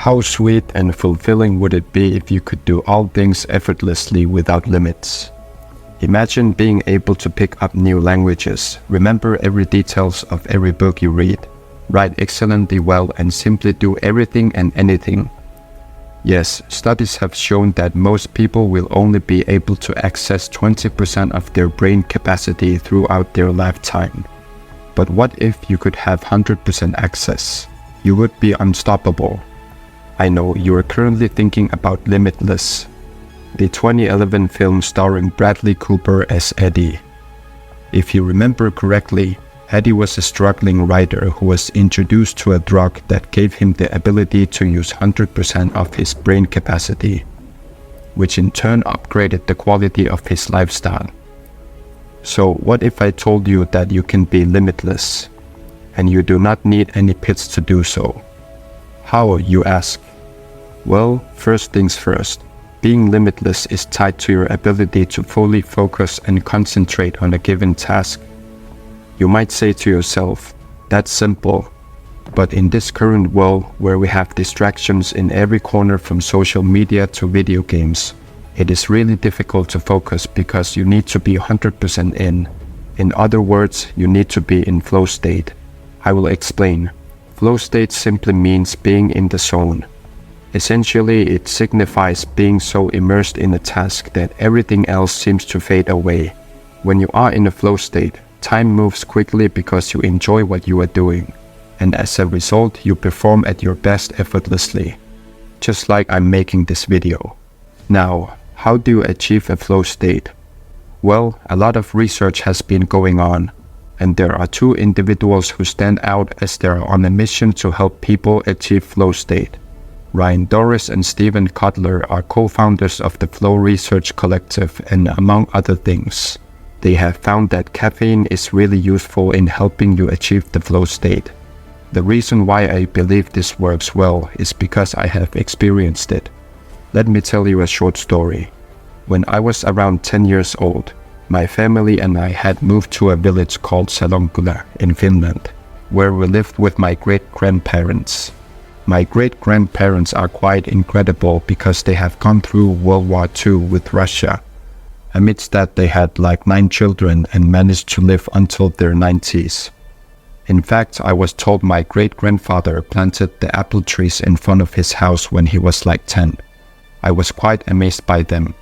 How sweet and fulfilling would it be if you could do all things effortlessly without limits? Imagine being able to pick up new languages, remember every details of every book you read, write excellently well, and simply do everything and anything. Yes, studies have shown that most people will only be able to access 20% of their brain capacity throughout their lifetime. But what if you could have 100% access? You would be unstoppable. I know you are currently thinking about Limitless, the 2011 film starring Bradley Cooper as Eddie. If you remember correctly, Eddie was a struggling writer who was introduced to a drug that gave him the ability to use 100% of his brain capacity, which in turn upgraded the quality of his lifestyle. So what if I told you that you can be limitless, and you do not need any pits to do so? How, you ask? Well, first things first. Being limitless is tied to your ability to fully focus and concentrate on a given task. You might say to yourself, that's simple. But in this current world where we have distractions in every corner from social media to video games, it is really difficult to focus because you need to be 100% in. In other words, you need to be in flow state. I will explain. Flow state simply means being in the zone. Essentially, it signifies being so immersed in a task that everything else seems to fade away. When you are in a flow state, time moves quickly because you enjoy what you are doing, and as a result, you perform at your best effortlessly, just like I'm making this video. Now, how do you achieve a flow state? Well, a lot of research has been going on, and there are two individuals who stand out as they are on a mission to help people achieve flow state. Ryan Doris and Stephen Kotler are co-founders of the Flow Research Collective, and among other things, they have found that caffeine is really useful in helping you achieve the flow state. The reason why I believe this works well is because I have experienced it. Let me tell you a short story. When I was around 10 years old, my family and I had moved to a village called Salonkula in Finland, where we lived with my great-grandparents. My great-grandparents are quite incredible because they have gone through World War II with Russia. Amidst that, they had like 9 children and managed to live until their 90s. In fact, I was told my great-grandfather planted the apple trees in front of his house when he was like 10. I was quite amazed by them.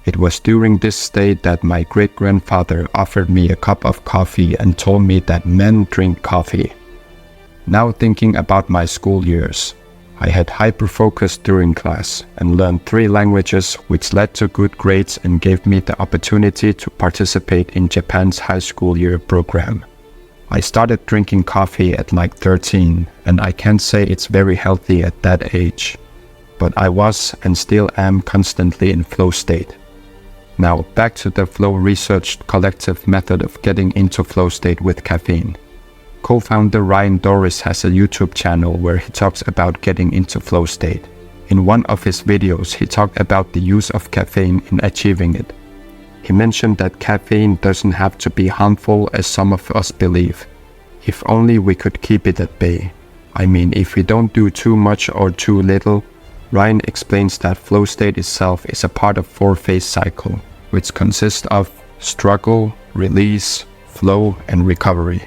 It was during this stay that my great-grandfather offered me a cup of coffee and told me that men drink coffee. Now thinking about my school years, I had hyper-focus during class and learned 3 languages, which led to good grades and gave me the opportunity to participate in Japan's high school year program. I started drinking coffee at like 13, and I can't say it's very healthy at that age, but I was and still am constantly in flow state. Now back to the Flow Research Collective method of getting into flow state with caffeine. Co-founder Ryan Doris has a YouTube channel where he talks about getting into flow state. In one of his videos, he talked about the use of caffeine in achieving it. He mentioned that caffeine doesn't have to be harmful as some of us believe. If only we could keep it at bay. I mean, if we don't do too much or too little. Ryan explains that flow state itself is a part of 4-phase cycle, which consists of struggle, release, flow, and recovery.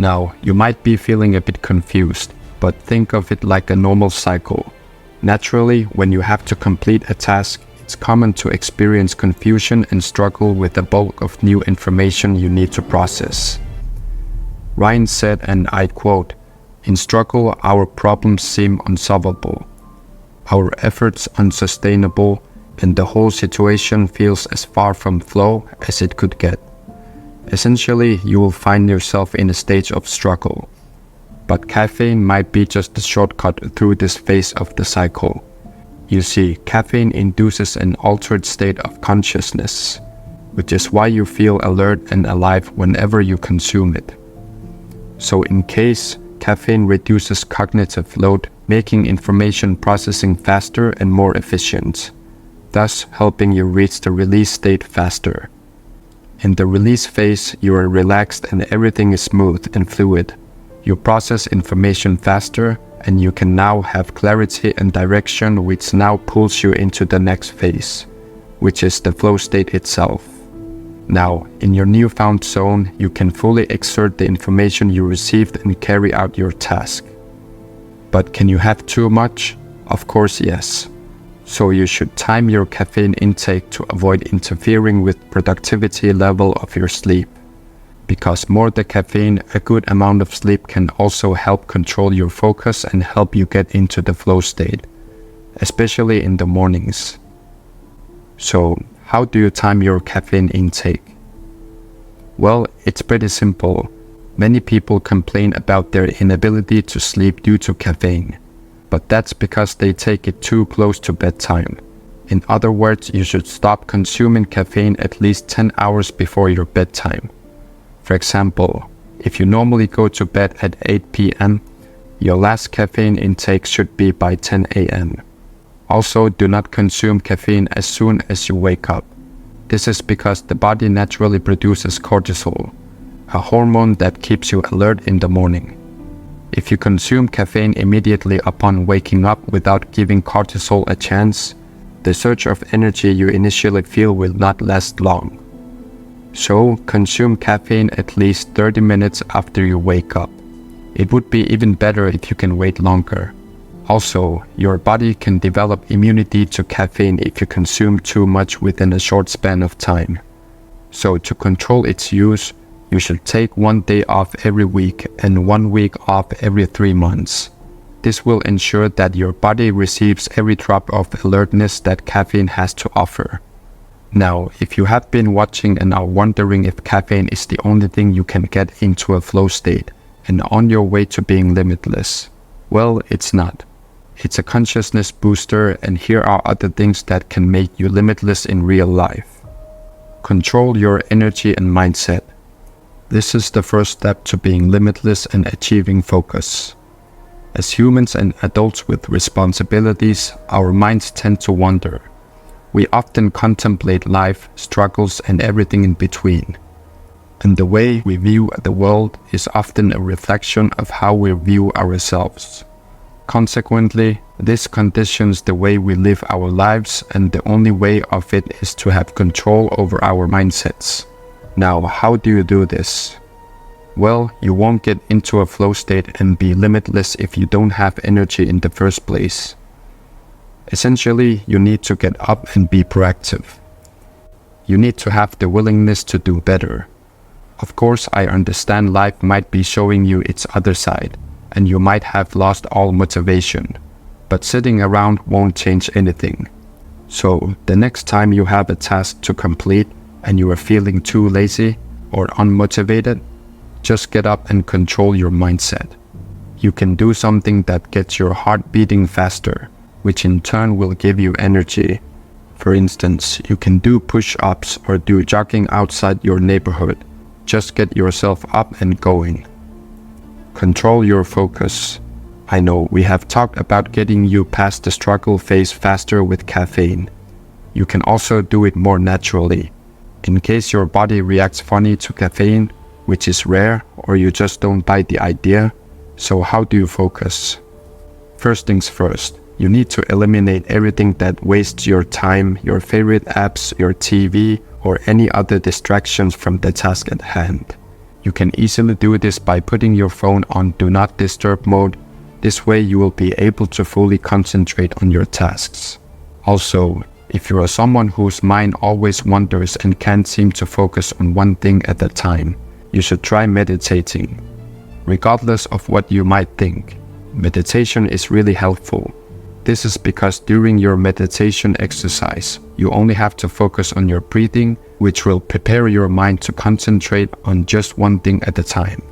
Now, you might be feeling a bit confused, but think of it like a normal cycle. Naturally, when you have to complete a task, it's common to experience confusion and struggle with the bulk of new information you need to process. Ryan said, and I quote, "In struggle, our problems seem unsolvable, our efforts unsustainable, and the whole situation feels as far from flow as it could get. Essentially, you will find yourself in a stage of struggle. But caffeine might be just a shortcut through this phase of the cycle. You see, caffeine induces an altered state of consciousness, which is why you feel alert and alive whenever you consume it. So in case, caffeine reduces cognitive load, making information processing faster and more efficient, thus helping you reach the release state faster. In the release phase, you are relaxed and everything is smooth and fluid. You process information faster, and you can now have clarity and direction, which now pulls you into the next phase, which is the flow state itself. Now, in your newfound zone, you can fully exert the information you received and carry out your task. But can you have too much? Of course, yes. So you should time your caffeine intake to avoid interfering with productivity level of your sleep. Because more the caffeine, a good amount of sleep can also help control your focus and help you get into the flow state, especially in the mornings. So, how do you time your caffeine intake? Well, it's pretty simple. Many people complain about their inability to sleep due to caffeine, but that's because they take it too close to bedtime. In other words, you should stop consuming caffeine at least 10 hours before your bedtime. For example, if you normally go to bed at 8 p.m., your last caffeine intake should be by 10 a.m. Also, do not consume caffeine as soon as you wake up. This is because the body naturally produces cortisol, a hormone that keeps you alert in the morning. If you consume caffeine immediately upon waking up without giving cortisol a chance, the surge of energy you initially feel will not last long. So, consume caffeine at least 30 minutes after you wake up. It would be even better if you can wait longer. Also, your body can develop immunity to caffeine if you consume too much within a short span of time. So, to control its use, you should take 1 day off every week and 1 week off every 3 months. This will ensure that your body receives every drop of alertness that caffeine has to offer. Now, if you have been watching and are wondering if caffeine is the only thing you can get into a flow state and on your way to being limitless, well, it's not. It's a consciousness booster, and here are other things that can make you limitless in real life. Control your energy and mindset. This is the first step to being limitless and achieving focus. As humans and adults with responsibilities, our minds tend to wander. We often contemplate life, struggles, and everything in between. And the way we view the world is often a reflection of how we view ourselves. Consequently, this conditions the way we live our lives, and the only way of it is to have control over our mindsets. Now, how do you do this? Well, you won't get into a flow state and be limitless if you don't have energy in the first place. Essentially, you need to get up and be proactive. You need to have the willingness to do better. Of course, I understand life might be showing you its other side, and you might have lost all motivation. But sitting around won't change anything. So, the next time you have a task to complete and you are feeling too lazy or unmotivated, just get up and control your mindset. You can do something that gets your heart beating faster, which in turn will give you energy. For instance, you can do push-ups or do jogging outside your neighborhood. Just get yourself up and going. Control your focus. I know we have talked about getting you past the struggle phase faster with caffeine. You can also do it more naturally. In case your body reacts funny to caffeine, which is rare, or you just don't buy the idea, so how do you focus? First things first. You need to eliminate everything that wastes your time, your favorite apps, your TV, or any other distractions from the task at hand. You can easily do this by putting your phone on Do Not Disturb mode. This way you will be able to fully concentrate on your tasks. Also, if you are someone whose mind always wanders and can't seem to focus on one thing at a time, you should try meditating. Regardless of what you might think, meditation is really helpful. This is because during your meditation exercise, you only have to focus on your breathing, which will prepare your mind to concentrate on just one thing at a time.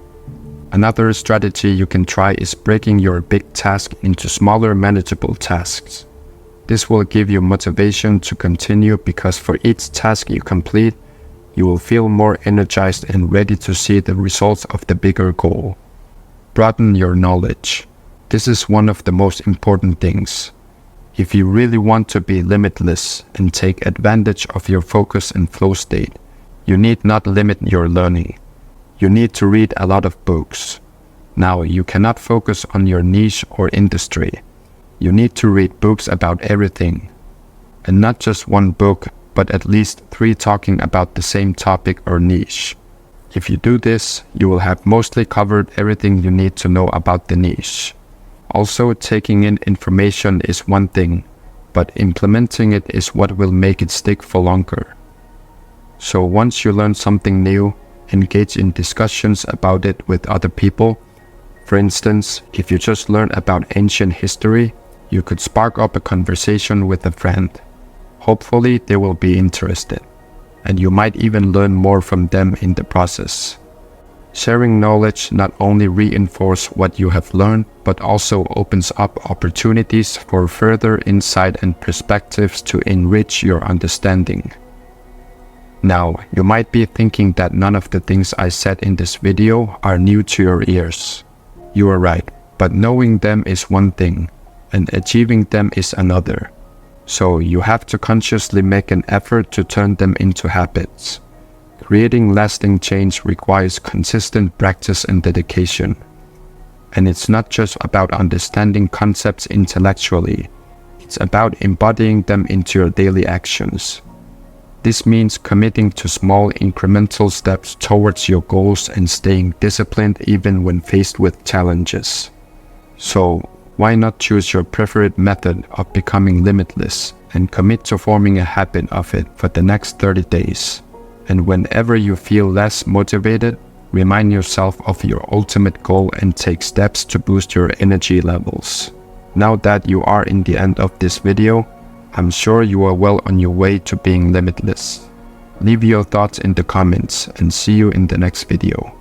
Another strategy you can try is breaking your big task into smaller manageable tasks. This will give you motivation to continue because for each task you complete, you will feel more energized and ready to see the results of the bigger goal. Broaden your knowledge. This is one of the most important things. If you really want to be limitless and take advantage of your focus and flow state, you need not limit your learning. You need to read a lot of books. Now, you cannot focus on your niche or industry. You need to read books about everything. And not just one book, but at least 3 talking about the same topic or niche. If you do this, you will have mostly covered everything you need to know about the niche. Also, taking in information is one thing, but implementing it is what will make it stick for longer. So once you learn something new, engage in discussions about it with other people. For instance, if you just learned about ancient history, you could spark up a conversation with a friend. Hopefully, they will be interested, and you might even learn more from them in the process. Sharing knowledge not only reinforces what you have learned, but also opens up opportunities for further insight and perspectives to enrich your understanding. Now, you might be thinking that none of the things I said in this video are new to your ears. You are right, but knowing them is one thing, and achieving them is another. So you have to consciously make an effort to turn them into habits. Creating lasting change requires consistent practice and dedication. And it's not just about understanding concepts intellectually, it's about embodying them into your daily actions. This means committing to small incremental steps towards your goals and staying disciplined even when faced with challenges. So, why not choose your preferred method of becoming limitless and commit to forming a habit of it for the next 30 days? And whenever you feel less motivated, remind yourself of your ultimate goal and take steps to boost your energy levels. Now that you are in the end of this video, I'm sure you are well on your way to being limitless. Leave your thoughts in the comments and see you in the next video.